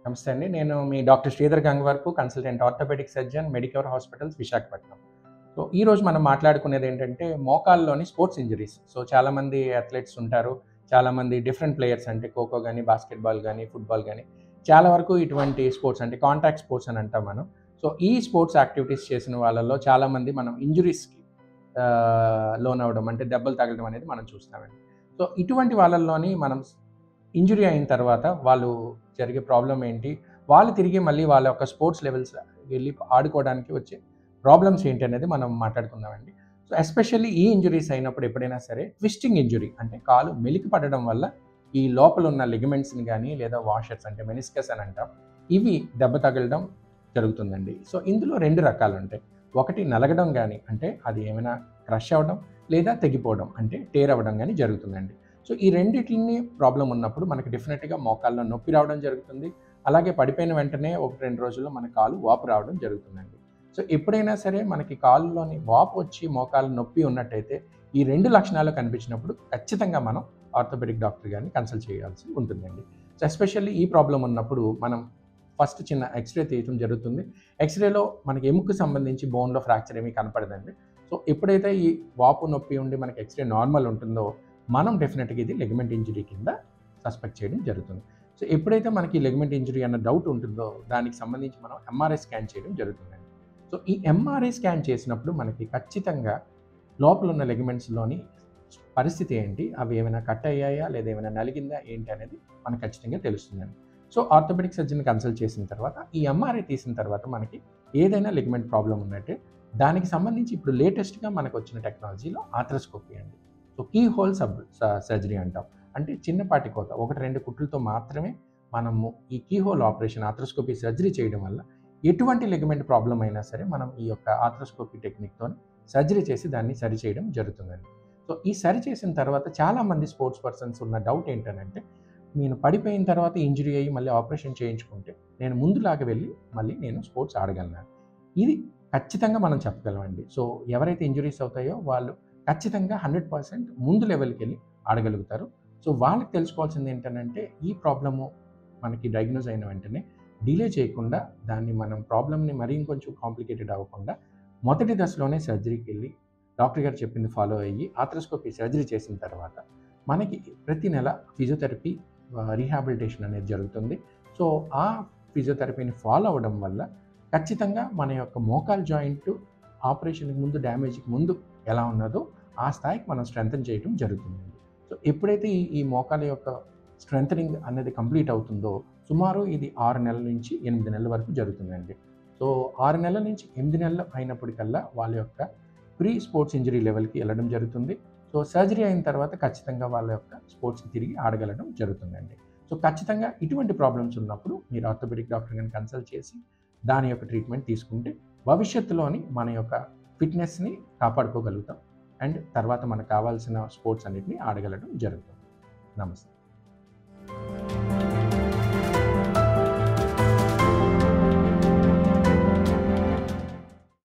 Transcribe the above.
నమస్తే అండి. నేను మీ doctor Sridhar Gangavarapu consultant orthopaedic surgeon Medicover hospitals Visakhapatnam. So ఈరోజు మనం మాట్లాడుకునేది ఏంటంటే మోకాల్లోని స్పోర్ట్స్ ఇంజరీస్. సో చాలామంది అథ్లెట్స్ ఉంటారు. చాలామంది డిఫరెంట్ ప్లేయర్స్ అంటే ఖోఖో గానీ, బాస్కెట్‌బాల్ గానీ, ఫుట్‌బాల్ గానీ చాలా వరకు ఇటువంటి స్పోర్ట్స్ అంటే కాంటాక్ట్ స్పోర్ట్స్ అని అంటాం మనం. సో ఈ స్పోర్ట్స్ యాక్టివిటీస్ చేసిన వాళ్ళలో చాలామంది మనం ఇంజురీస్‌కి లోనవ్వడం అంటే దెబ్బలు తగలడం అనేది మనం చూస్తామండి. సో ఇటువంటి వాళ్ళలోని మనం ఇంజురీ అయిన తర్వాత వాళ్ళు జరిగే ప్రాబ్లమ్ ఏంటి? వాళ్ళు తిరిగి మళ్ళీ వాళ్ళ యొక్క స్పోర్ట్స్ లెవెల్స్ వెళ్ళి ఆడుకోవడానికి వచ్చే ప్రాబ్లమ్స్ ఏంటి అనేది మనం మాట్లాడుకుందామండి. సో ఎస్పెషల్లీ ఈ ఇంజురీస్ అయినప్పుడు ఎప్పుడైనా సరే ట్విస్టింగ్ ఇంజురీ అంటే కాలు మెలికి పడడం వల్ల ఈ లోపల ఉన్న లిగమెంట్స్‌ని గానీ లేదా వాషర్స్ అంటే మెనిస్కస్ అని అంటాం. ఇవి దెబ్బ తగలడం జరుగుతుందండి. సో ఇందులో 2 రకాలుంటాయి. ఒకటి నలగడం గానీ అంటే అది ఏమైనా క్రష్ అవ్వడం లేదా తెగిపోవడం అంటే టేర్ అవ్వడం గానీ జరుగుతుందండి. సో ఈ రెండిటిని ప్రాబ్లమ్ ఉన్నప్పుడు మనకి డెఫినెట్‌గా మోకాల్లో నొప్పి రావడం జరుగుతుంది. అలాగే పడిపోయిన వెంటనే 1, 2 రోజుల్లో మన కాలు వాపు రావడం జరుగుతుందండి. సో ఎప్పుడైనా సరే మనకి కాలులోని వాపు వచ్చి మోకాలు నొప్పి ఉన్నట్టయితే ఈ 2 లక్షణాలు కనిపించినప్పుడు ఖచ్చితంగా మనం ఆర్థోపెడిక్ డాక్టర్ గారిని కన్సల్ట్ చేయాల్సి ఉంటుందండి. సో ఎస్పెషల్లీ ఈ ప్రాబ్లమ్ ఉన్నప్పుడు మనం ఫస్ట్ చిన్న ఎక్స్‌రే తీయటం జరుగుతుంది. ఎక్స్‌రేలో మనకి ఎముకకు సంబంధించి బోన్‌లో ఫ్రాక్చర్ ఏమీ కనపడదండి. సో ఎప్పుడైతే ఈ వాపు నొప్పి ఉండి మనకి ఎక్స్‌రే నార్మల్ ఉంటుందో మనం డెఫినెట్‌గా ఇది లెగమెంట్ ఇంజరీ కింద సస్పెక్ట్ చేయడం జరుగుతుంది. సో ఎప్పుడైతే మనకి లెగమెంట్ ఇంజరీ అన్న డౌట్ ఉంటుందో దానికి సంబంధించి మనం ఎంఆర్ఐ స్కాన్ చేయడం జరుగుతుందండి. సో ఈ ఎంఆర్ఐ స్కాన్ చేసినప్పుడు మనకి ఖచ్చితంగా లోపల ఉన్న లెగమెంట్స్‌లోని పరిస్థితి ఏంటి? అవి ఏమైనా కట్ అయ్యాయా? లేదా ఏమైనా నలిగిందా? ఏంటి అనేది మనకు ఖచ్చితంగా తెలుస్తుందండి. సో ఆర్థోపెడిక్ సర్జన్‌ని కన్సల్ట్ చేసిన తర్వాత ఈ ఎంఆర్ఐ తీసిన తర్వాత మనకి ఏదైనా లెగమెంట్ ప్రాబ్లమ్ ఉన్నట్టే దానికి సంబంధించి ఇప్పుడు లేటెస్ట్‌గా మనకొచ్చిన టెక్నాలజీలో ఆర్థ్రోస్కోపీ అండి. సో కీ హోల్ సర్జరీ అంటాం. అంటే చిన్నపాటి కోత 1, 2 కుట్లతో మాత్రమే మనము ఈ key hole operation arthroscopy surgery చేయడం వల్ల ఎటువంటి లిగమెంట్ ప్రాబ్లమ్ అయినా సరే మనం ఈ యొక్క ఆర్థ్రోస్కోపీ టెక్నిక్‌తోని సర్జరీ చేసి దాన్ని సరిచేయడం జరుగుతుందండి. సో ఈ సరి చేసిన తర్వాత చాలామంది స్పోర్ట్స్ పర్సన్స్ ఉన్న డౌట్ ఏంటనంటే నేను పడిపోయిన తర్వాత ఇంజరీ అయ్యి మళ్ళీ ఆపరేషన్ చేయించుకుంటే నేను ముందులాగా వెళ్ళి మళ్ళీ నేను స్పోర్ట్స్ ఆడగలనా? ఇది ఖచ్చితంగా మనం చెప్పగలమండి. సో ఎవరైతే ఇంజురీస్ అవుతాయో వాళ్ళు ఖచ్చితంగా 100% ముందు లెవెల్‌కెళ్ళి ఆడగలుగుతారు. సో వాళ్ళకి తెలుసుకోవాల్సింది ఏంటనంటే ఈ ప్రాబ్లము మనకి డయాగ్నోస్ అయిన వెంటనే డిలే చేయకుండా దాన్ని మనం ప్రాబ్లమ్‌ని మరీ ఇంకొంచెం కాంప్లికేటెడ్ అవ్వకుండా మొదటి దశలోనే సర్జరీకెళ్ళి డాక్టర్ గారు చెప్పింది ఫాలో అయ్యి ఆర్థ్రోస్కోపీ సర్జరీ చేసిన తర్వాత మనకి ప్రతి నెల ఫిజియోథెరపీ రీహాబిలిటేషన్ అనేది జరుగుతుంది. సో ఆ ఫిజియోథెరపీని ఫాలో అవ్వడం వల్ల ఖచ్చితంగా మన యొక్క మోకాలు జాయింట్ ఆపరేషన్‌కి ముందు డ్యామేజ్‌కి ముందు ఎలా ఉన్నదో ఆ స్థాయికి మనం స్ట్రెంథెన్ చేయడం జరుగుతుందండి. సో ఎప్పుడైతే ఈ మోకాల యొక్క స్ట్రెంథెనింగ్ అనేది కంప్లీట్ అవుతుందో సుమారు ఇది 6 నెలల నుంచి 8 నెలల వరకు జరుగుతుందండి. సో 6 నెలల నుంచి 8 నెలలు అయినప్పటికల్లా వాళ్ళ యొక్క ప్రీ స్పోర్ట్స్ ఇంజరీ లెవెల్‌కి వెళ్ళడం జరుగుతుంది. సో సర్జరీ అయిన తర్వాత ఖచ్చితంగా వాళ్ళ యొక్క స్పోర్ట్స్‌కి తిరిగి ఆడగలడం జరుగుతుందండి. సో ఖచ్చితంగా ఇటువంటి ప్రాబ్లమ్స్ ఉన్నప్పుడు మీరు ఆర్థోపెడిక్ డాక్టర్ గారిని కన్సల్ట్ చేసి దాని యొక్క ట్రీట్మెంట్ తీసుకుంటే భవిష్యత్తులోని మన యొక్క ఫిట్‌నెస్‌ని కాపాడుకోగలుగుతాం. అండ్ తర్వాత మనకు కావాల్సిన స్పోర్ట్స్ అన్నిటిని ఆడగలడం జరుగుతుంది. నమస్తే.